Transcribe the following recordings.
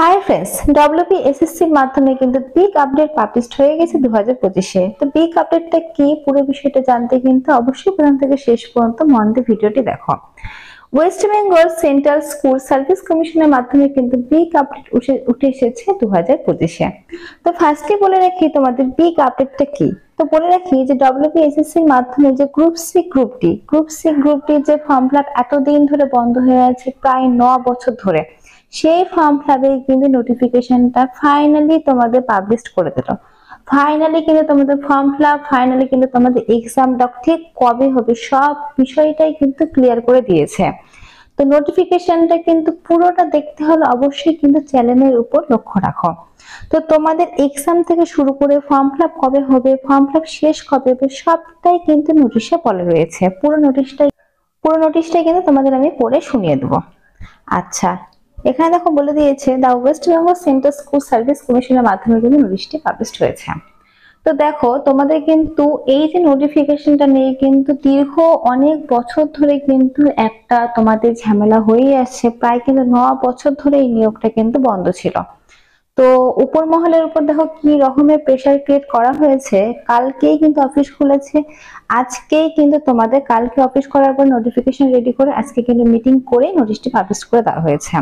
Hi friends, ডব্লিউবিএসএসসির মাধ্যমে কিন্তু big update published হয়ে গেছে 2025-এ। তো বিগ আপডেটটা কি, পুরো বিষয়টা জানতে কিন্তু অবশ্যই প্রথম থেকে শেষ পর্যন্ত মন দিয়ে ভিডিওটি দেখো। West Bengal central school service কমিশনের মাধ্যমে কিন্তু বিগ আপডেট উঠে এসেছে 2025-এ। তো ফার্স্টে বলে রাখি তোমাদের বিগ আপডেটটা কি। তো বলে রাখি যে ডব্লিউবিএসএসসির মাধ্যমে যে গ্রুপ সি গ্রুপটি যে ফর্ম ফিল আপ এতদিন ধরে বন্ধ হয়ে আছে, প্রায় 9 বছর ধরে, সেই ফর্ম ফিল কিন্তু নোটিফিকেশনটা ফাইনালি তোমাদের পাবলিশ করে দিল। ফাইনালি কিন্তু তোমাদের ফর্ম ফিল আপ, ফাইনালি কিন্তু তোমাদের এক্সামটা ঠিক কবে হবে সব বিষয়টাই কিন্তু ক্লিয়ার করে দিয়েছে। তো নোটিফিকেশনটা কিন্তু পুরোটা দেখতে হলে অবশ্যই কিন্তু চ্যানেলের উপর লক্ষ্য রাখো। তো তোমাদের এক্সাম থেকে শুরু করে ফর্ম ফিল আপ কবে হবে, ফর্ম ফিল আপ শেষ কবে হবে, সবটাই কিন্তু নোটিশে বলা রয়েছে। পুরো নোটিশটাই কিন্তু তোমাদের আমি পড়ে শুনিয়ে দেবো। আচ্ছা, এখানে দেখো বলে দিয়েছে the West Bengal central school service কমিশনের মাধ্যমে কিন্তু নোটিশটি পাবলিশ হয়েছে। তো দেখো তোমাদের কিন্তু এই যে নোটিফিকেশনটা নিয়ে কিন্তু দীর্ঘ অনেক বছর ধরে কিন্তু একটা তোমাদের ঝামেলা হয়ে আসছে, প্রায় কিন্তু 9 বছর ধরে এই নিয়োগটা কিন্তু বন্ধ ছিল। তো উপর মহলের উপর দেখো কি রকমের প্রেসার ক্রিয়েট করা হয়েছে। কালকেই কিন্তু অফিস খুলেছে, আজকেই কিন্তু তোমাদের কালকে অফিস করার পর নোটিফিকেশন রেডি করে আজকে কিন্তু মিটিং করে নোটিশটি পাবলিশ করে দেওয়া হয়েছে।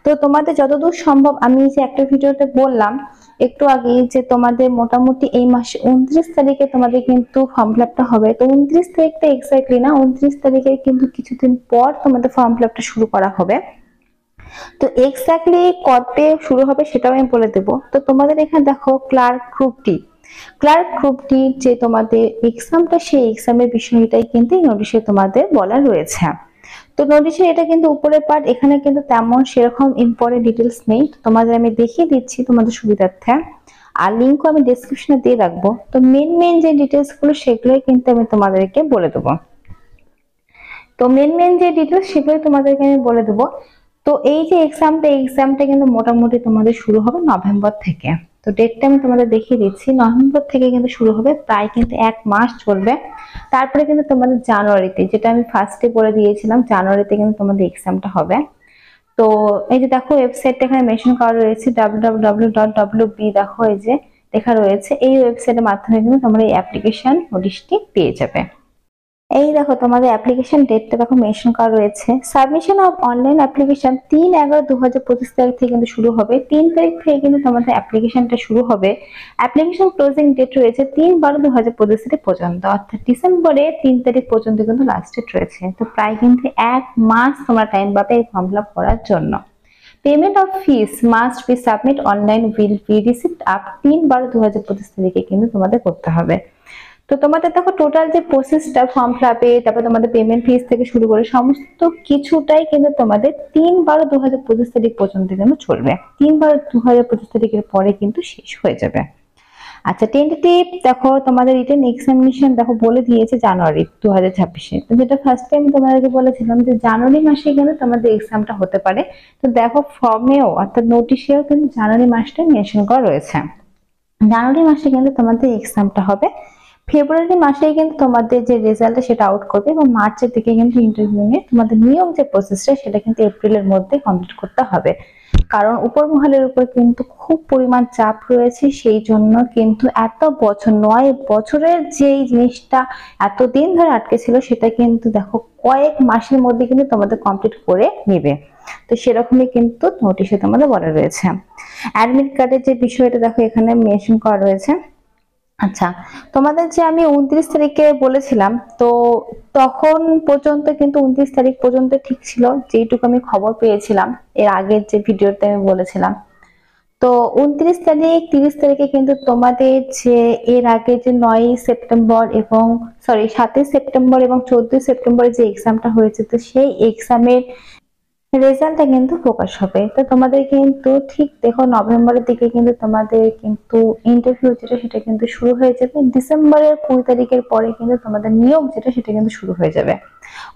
তো তোমাদের যতদূর সম্ভব, আমি যে একটা ভিডিওতে বললাম একটু আগে যে তোমাদের মোটামুটি এই মাসে 29 তারিখে তোমাদের কিন্তু ফর্ম ফিল আপটা হবে। তো 29 তারিখটা এক্স্যাক্টলি না, 29 তারিখে কিন্তু কিছুদিন পর তোমাদের ফর্ম ফিল আপটা শুরু করা হবে। তো এক্স্যাক্টলি কবে শুরু হবে সেটাও আমি বলে দেবো। তো তোমাদের এখানে দেখো ক্লার্ক গ্রুপটি যে তোমাদের এক্সামটা, সেই এক্সামের বিষয়টাই কিন্তু এই নোটিশে তোমাদের বলা রয়েছে। তো নোটিশে এটা কিন্তু উপরের পার্ট, এখানে কিন্তু তেমন সেরকম ইম্পর্টেন্ট ডিটেলস নেই, তোমাদের আমি দেখিয়ে দিচ্ছি তোমাদের সুবিধার্থে, আর লিঙ্কও আমি ডেসক্রিপশনে দিয়ে রাখবো। তো মেন যে ডিটেলস গুলো সেগুলোই কিন্তু আমি তোমাদেরকে বলে দেবো। তো মেন যে ডিটেলস সেগুলোই তোমাদেরকে আমি বলে দেবো। তো এই যে এক্সামটা কিন্তু মোটামুটি তোমাদের শুরু হবে নভেম্বর থেকে। তো ডেটটা আমি তোমাদের দেখিয়ে দিচ্ছি, নভেম্বর থেকে কিন্তু শুরু হবে, প্রায় কিন্তু 1 মাস চলবে। তারপরে কিন্তু তোমাদের জানুয়ারিতে, যেটা আমি ফার্স্টে বলে দিয়েছিলাম, জানুয়ারিতে কিন্তু তোমাদের এক্সামটা হবে। তো এই যে দেখো ওয়েবসাইটটা এখানে মেনশন করা রয়েছে www.wb, দেখো এই যে লেখা রয়েছে, এই ওয়েবসাইটের মাধ্যমে কিন্তু তোমরা এই অ্যাপ্লিকেশন নোটিশটি পেয়ে যাবে। এই দেখো তোমাদের অ্যাপ্লিকেশন ডেটটা দেখো মেনশন করা রয়েছে, সাবমিশন অফ অনলাইন অ্যাপ্লিকেশন 3/11/2025 তারিখ থেকে কিন্তু শুরু হবে। 3 তারিখ থেকে কিন্তু তোমাদের অ্যাপ্লিকেশনটা শুরু হবে। অ্যাপ্লিকেশন ক্লোজিং ডেট রয়েছে 3/12/2025 পর্যন্ত, অর্থাৎ ডিসেম্বরের 3 তারিখ পর্যন্ত কিন্তু লাস্ট ডেট রয়েছে। তো প্রায় কিন্তু 1 মাস তোমরা টাইম পাবে এই ফর্ম ফিল আপ করার জন্য। Payment of fees must be submit online will be received up 3/12/2025 তারিখে কিন্তু তোমাদের করতে হবে। তো তোমাদের দেখো টোটাল যে প্রসেসটা ফর্ম ফিল আপে, তারপর তোমাদের পেমেন্ট ফিস থেকে শুরু করে সমস্ত কিছুটাই কিন্তু তোমাদের 3/12/2025 তারিখ পর্যন্ত কিন্তু চলবে। 3/12/2025 তারিখের পরে কিন্তু শেষ হয়ে যাবে। আচ্ছা, টেন্টেটিভ দেখো তোমাদের রিটেন এক্সামিনেশন দেখো বলে দিয়েছে জানুয়ারি 2026-এ। তো যেটা ফার্স্ট টাইম তোমাদেরকে বলেছিলাম যে জানুয়ারি মাসে কিন্তু তোমাদের এক্সামটা হতে পারে। তো দেখো ফর্মেও অর্থাৎ নোটিশেও কিন্তু জানুয়ারি মাসটা মেনশন করা রয়েছে। জানুয়ারি মাসে কিন্তু তোমাদের এক্সামটা হবে। ফেব্রুয়ারি মাসেই কিন্তু তোমাদের যে রেজাল্ট সেটা আউট করবে, এবং মার্চের দিকে কিন্তু ইন্টারভিউ নিয়ে তোমাদের নিয়োগ যে প্রসেসটা সেটা কিন্তু এপ্রিলের মধ্যে কমপ্লিট করতে হবে। কারণ উপর মহলের উপর কিন্তু খুব পরিমাণ চাপ রয়েছে, সেই জন্য কিন্তু এত বছর 9 বছরের যে জিনিসটা এতদিন ধরে আটকে ছিল সেটা কিন্তু দেখো কয়েক মাসের মধ্যে কিন্তু তোমাদের কমপ্লিট করে নেবে। তো সেরকমই কিন্তু নোটিশে তোমাদের বলা রয়েছে। অ্যাডমিট কার্ডের যে বিষয়টা দেখো এখানে মেনশন করা রয়েছে। আচ্ছা, তোমাদের যে আমি 29 তারিখে বলেছিলাম, তো তখন পর্যন্ত কিন্তু 29 তারিখ পর্যন্ত ঠিক ছিল, যেটুকু আমি খবর পেয়েছিলাম এর আগের যে ভিডিওতে আমি বলেছিলাম। তো 29 তারিখ 30 তারিখে কিন্তু তোমাদের যে এর আগে যে 9 সেপ্টেম্বর এবং 7 সেপ্টেম্বর এবং 14 সেপ্টেম্বরে যে এক্সামটা হয়েছে, তো সেই এক্সামের রেজাল্টটা কিন্তু প্রকাশ হবে। তো তোমাদের কিন্তু ঠিক দেখো নভেম্বরের দিকে কিন্তু তোমাদের কিন্তু ইন্টারভিউ যেটা সেটা কিন্তু শুরু হয়ে যাবে। ডিসেম্বরের 20 তারিখের পরে কিন্তু তোমাদের নিয়োগ যেটা সেটা কিন্তু শুরু হয়ে যাবে।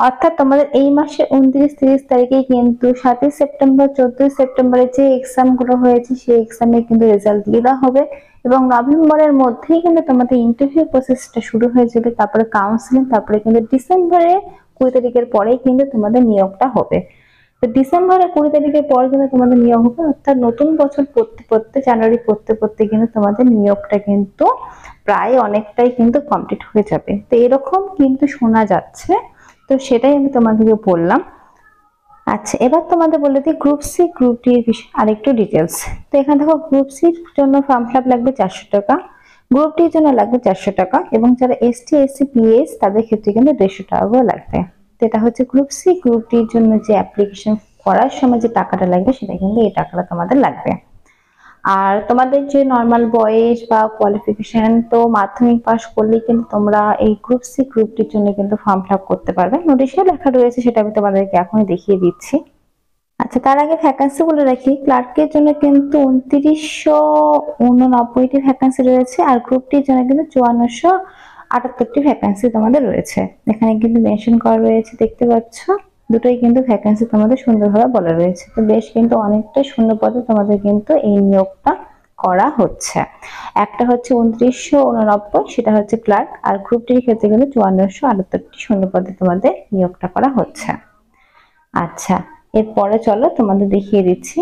অর্থাৎ তোমাদের এই মাসে 29-30 তারিখে কিন্তু 7 সেপ্টেম্বর 14 সেপ্টেম্বরে যে এক্সাম গুলো হয়েছে সেই এক্সামে কিন্তু রেজাল্ট দিয়ে দেওয়া হবে, এবং নভেম্বরের মধ্যেই কিন্তু তোমাদের ইন্টারভিউ প্রসেসটা শুরু হয়ে যাবে, তারপরে কাউন্সিলিং, তারপরে কিন্তু ডিসেম্বরের 20 তারিখের পরেই কিন্তু তোমাদের নিয়োগটা হবে। তো ডিসেম্বরের 20 তারিখের পর কিন্তু তোমাদের নিয়োগ হবে, অর্থাৎ নতুন বছর পড়তে পড়তে জানুয়ারি পড়তে পড়তে কিন্তু তোমাদের নিয়োগটা কিন্তু প্রায় অনেকটাই কিন্তু কমপ্লিট হয়ে যাবে। তো এরকম কিন্তু শোনা যাচ্ছে, তো সেটাই আমি তোমাদেরকে বললাম। আচ্ছা, এবার তোমাদের বলে দিই গ্রুপ সি গ্রুপ ডি এর বিষয়ে আরেকটু ডিটেলস। তো এখানে দেখো গ্রুপ সির জন্য ফর্ম ফিল আপ লাগবে 400 টাকা, গ্রুপ ডির জন্য লাগবে 400 টাকা, এবং যারা এসটি এসসি পিএস তাদের ক্ষেত্রে কিন্তু 150 টাকা করে লাগবে। তো এটা হচ্ছে গ্রুপ সি গ্রুপ ডির জন্য যে অ্যাপ্লিকেশন করার সময় যে টাকাটা লাগবে সেটা কিন্তু এই টাকাটা তোমাদের লাগবে। আর তোমাদের যে নর্মাল বয়স বা কোয়ালিফিকেশন, তো মাধ্যমিক পাস করলেই কিন্তু তোমরা এই গ্রুপ সি গ্রুপ ডির জন্য কিন্তু ফর্ম ফিল আপ করতে পারবে। নোটিশে লেখা রয়েছে, সেটা আমি তোমাদেরকে এখনই দেখিয়ে দিচ্ছি। আচ্ছা, তার আগে ভ্যাকান্সি বলে রাখি, ক্লার্কের জন্য কিন্তু 2989টি ভ্যাকান্সি রয়েছে, আর গ্রুপটির জন্য কিন্তু 5478টি ভ্যাকান্সি তোমাদের রয়েছে। এখানে কিন্তু মেনশন করা রয়েছে, দেখতে পাচ্ছ, দুটোই কিন্তু ভ্যাকান্সি তোমাদের সুন্দরভাবে বলা রয়েছে। তো বেশ কিন্তু অনেকটা শূন্য পদে তোমাদের কিন্তু এই নিয়োগটা করা হচ্ছে। একটা হচ্ছে 2989, সেটা হচ্ছে ক্লার্ক, আর গ্রুপটির ক্ষেত্রে কিন্তু 5478টি শূন্য পদে তোমাদের নিয়োগটা করা হচ্ছে। আচ্ছা, এরপরে চলো তোমাদের দেখিয়ে দিচ্ছি।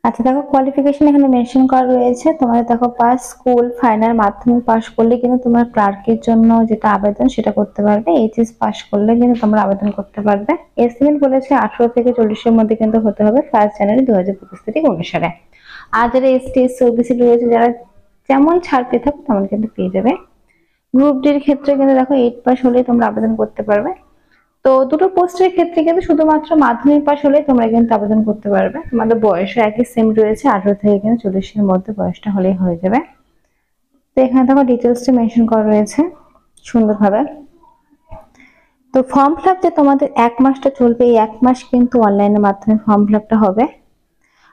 আচ্ছা দেখো, কোয়ালিফিকেশন এখানে মেনশন করা রয়েছে। তোমাদের দেখো পাস, স্কুল, ফাইনাল, মাধ্যমিক পাস করলে কিন্তু তোমরা ক্লার্কের জন্য যেটা আবেদন সেটা করতে পারবে। এইচএস পাস করলে কিন্তু তোমরা আবেদন করতে পারবে। এস্টিমেট বলেছে 18 থেকে 40-এর মধ্যে কিন্তু হতে হবে 1 জানুয়ারি 2025 তারিখ অনুসারে। আর যারা এসটি এসসি ওবিসি রয়েছে, যারা যেমন ছাড় পেয়ে থাকো তেমন কিন্তু পেয়ে যাবে। গ্রুপ ডির ক্ষেত্রে কিন্তু দেখো 8 পাস হলেই তোমরা আবেদন করতে পারবে। তো দুটো পোস্টের ক্ষেত্রে কিন্তু শুধুমাত্র মাধ্যমিক পাস হলেই তোমরা কিন্তু আবেদন করতে পারবে। তোমাদের বয়সও একই সেম রয়েছে, 18 থেকে কিন্তু 40-এর মধ্যে বয়সটা হলেই হয়ে যাবে। তো এখানে তোমার ডিটেলসটা মেনশন করা রয়েছে সুন্দরভাবে। তো ফর্ম ফিল আপ যে তোমাদের 1 মাসটা চলবে, এই 1 মাস কিন্তু অনলাইনের মাধ্যমে ফর্ম ফিল আপটা হবে।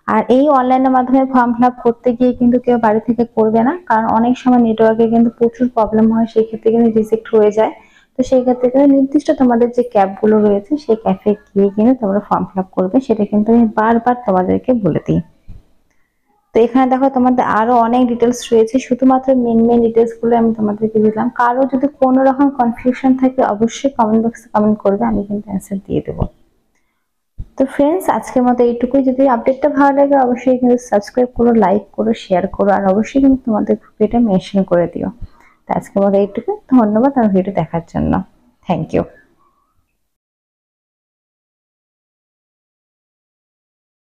আর এই অনলাইনের মাধ্যমে ফর্ম ফিল আপ করতে গিয়ে কিন্তু কেউ বাড়ি থেকে করবে না, কারণ অনেক সময় নেটওয়ার্কে কিন্তু প্রচুর প্রবলেম হয়, সেই ক্ষেত্রে কিন্তু রিজেক্ট হয়ে যায়। তো সেই ক্ষেত্রে কিন্তু নির্দিষ্ট তোমাদের যে ক্যাবগুলো রয়েছে সেই ক্যাফে গিয়ে কিন্তু তোমরা ফর্ম ফিল আপ করবে, সেটা কিন্তু আমি বারবার তোমাদেরকে বলে দিই। তো এখানে দেখো তোমাদের আরো অনেক ডিটেলস রয়েছে, শুধুমাত্র মেন ডিটেলস গুলো আমি তোমাদেরকে দিলাম। কারো যদি কোনো রকম কনফিউশন থাকে অবশ্যই কমেন্ট বক্সে কমেন্ট করবে, আমি কিন্তু অ্যান্সার দিয়ে দেবো। তো ফ্রেন্ডস, আজকের মতো এইটুকুই। যদি আপডেটটা ভালো লাগে অবশ্যই কিন্তু সাবস্ক্রাইব করো, লাইক করো, শেয়ার করো, আর অবশ্যই কিন্তু তোমাদের গ্রুপে মেনশন করে দিও। তো আজকের মতো এইটুকু, ধন্যবাদ আমার ভিডিও দেখার জন্য। Thank you.